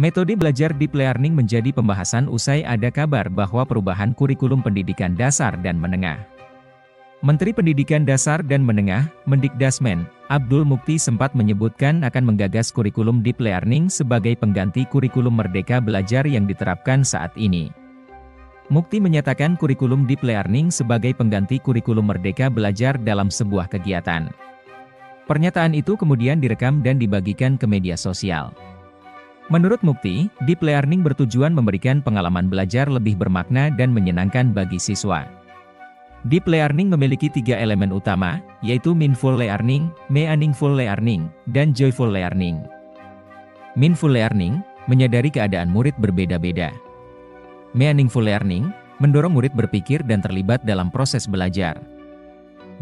Metode belajar deep learning menjadi pembahasan usai ada kabar bahwa perubahan kurikulum pendidikan dasar dan menengah. Menteri Pendidikan Dasar dan Menengah, Mendikdasmen, Abdul Mukti sempat menyebutkan akan menggagas kurikulum deep learning sebagai pengganti kurikulum Merdeka Belajar yang diterapkan saat ini. Mukti menyatakan kurikulum deep learning sebagai pengganti kurikulum Merdeka Belajar dalam sebuah kegiatan. Pernyataan itu kemudian direkam dan dibagikan ke media sosial. Menurut Mukti, deep learning bertujuan memberikan pengalaman belajar lebih bermakna dan menyenangkan bagi siswa. Deep learning memiliki 3 elemen utama, yaitu meaningful learning, meaningful learning, dan joyful learning. Meaningful learning, menyadari keadaan murid berbeda-beda. Meaningful learning, mendorong murid berpikir dan terlibat dalam proses belajar.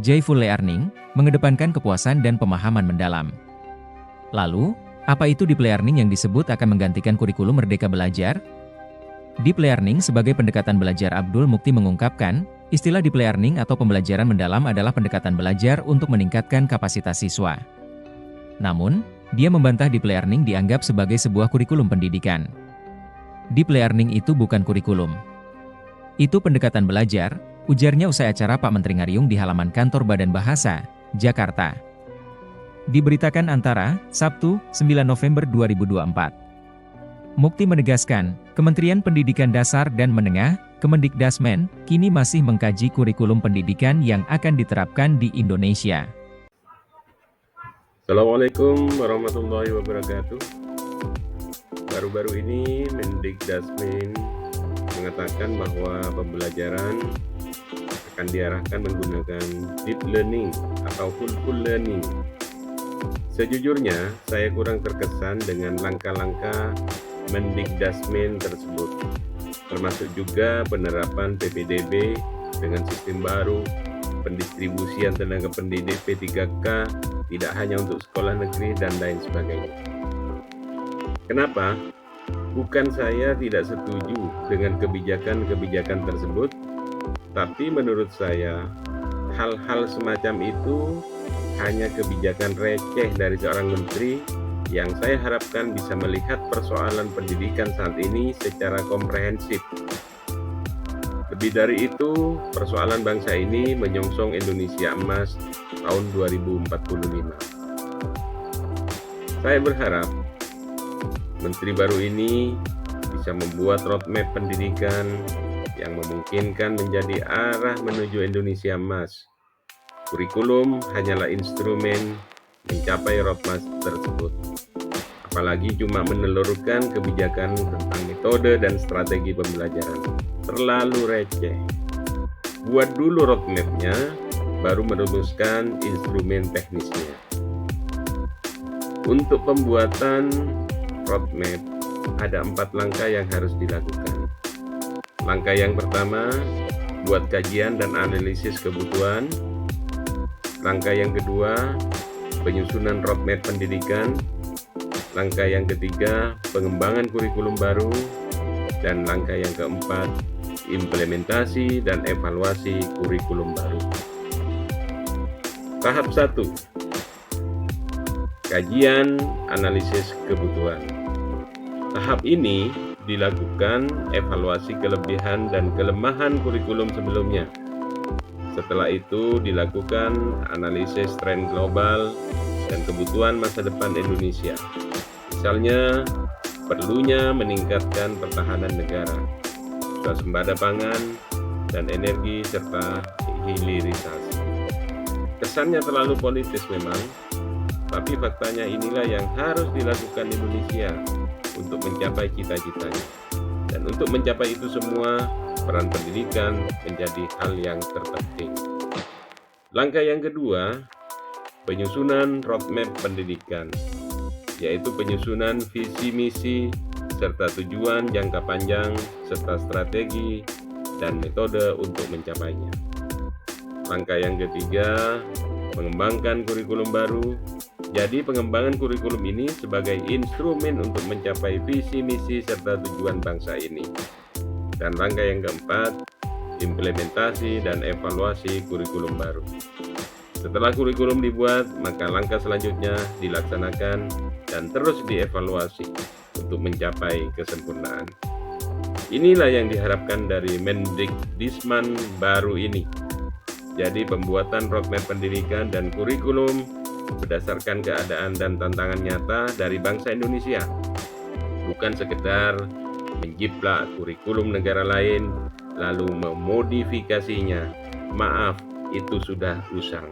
Joyful learning, mengedepankan kepuasan dan pemahaman mendalam. Lalu, apa itu deep learning yang disebut akan menggantikan kurikulum Merdeka Belajar? Deep learning sebagai pendekatan belajar. Abdul Mukti mengungkapkan, istilah deep learning atau pembelajaran mendalam adalah pendekatan belajar untuk meningkatkan kapasitas siswa. Namun, dia membantah deep learning dianggap sebagai sebuah kurikulum pendidikan. Deep learning itu bukan kurikulum. Itu pendekatan belajar, ujarnya usai acara Pak Menteri Ngariung di halaman kantor Badan Bahasa, Jakarta. Diberitakan Antara, Sabtu, 9 November 2024. Mukti menegaskan, Kementerian Pendidikan Dasar dan Menengah, Kemendikdasmen, kini masih mengkaji kurikulum pendidikan yang akan diterapkan di Indonesia. Assalamualaikum warahmatullahi wabarakatuh. Baru-baru ini Mendikdasmen mengatakan bahwa pembelajaran akan diarahkan menggunakan deep learning atau full learning. Sejujurnya, saya kurang terkesan dengan langkah-langkah Mendikdasmen tersebut, termasuk juga penerapan PPDB dengan sistem baru, pendistribusian tenaga pendidik P3K tidak hanya untuk sekolah negeri dan lain sebagainya. Kenapa? Bukan saya tidak setuju dengan kebijakan-kebijakan tersebut, tapi menurut saya hal-hal semacam itu hanya kebijakan receh dari seorang menteri yang saya harapkan bisa melihat persoalan pendidikan saat ini secara komprehensif. Lebih dari itu, persoalan bangsa ini menyongsong Indonesia Emas tahun 2045. Saya berharap menteri baru ini bisa membuat roadmap pendidikan yang memungkinkan menjadi arah menuju Indonesia Emas. Kurikulum hanyalah instrumen mencapai roadmap tersebut. Apalagi cuma menelurkan kebijakan tentang metode dan strategi pembelajaran. Terlalu receh. Buat dulu roadmap-nya, baru merumuskan instrumen teknisnya. Untuk pembuatan roadmap, ada 4 langkah yang harus dilakukan. Langkah yang pertama, buat kajian dan analisis kebutuhan. Langkah yang kedua, penyusunan roadmap pendidikan. Langkah yang ketiga, pengembangan kurikulum baru. Dan langkah yang keempat, implementasi dan evaluasi kurikulum baru. Tahap 1, kajian analisis kebutuhan. Tahap ini dilakukan evaluasi kelebihan dan kelemahan kurikulum sebelumnya. Setelah itu dilakukan analisis tren global dan kebutuhan masa depan Indonesia. Misalnya, perlunya meningkatkan pertahanan negara, swasembada pangan, dan energi serta hilirisasi. Kesannya terlalu politis memang, tapi faktanya inilah yang harus dilakukan Indonesia untuk mencapai cita-citanya. Dan untuk mencapai itu semua, peran pendidikan menjadi hal yang terpenting. Langkah yang kedua, penyusunan roadmap pendidikan, yaitu penyusunan visi misi serta tujuan jangka panjang serta strategi dan metode untuk mencapainya. Langkah yang ketiga, mengembangkan kurikulum baru. Jadi pengembangan kurikulum ini sebagai instrumen untuk mencapai visi misi serta tujuan bangsa ini. Dan langkah yang keempat, implementasi dan evaluasi kurikulum baru. Setelah kurikulum dibuat, maka langkah selanjutnya dilaksanakan dan terus dievaluasi untuk mencapai kesempurnaan. Inilah yang diharapkan dari Mendikdisman baru ini. Jadi pembuatan roadmap pendidikan dan kurikulum berdasarkan keadaan dan tantangan nyata dari bangsa Indonesia. Bukan sekedar menjiplak kurikulum negara lain lalu memodifikasinya. Maaf, itu sudah usang.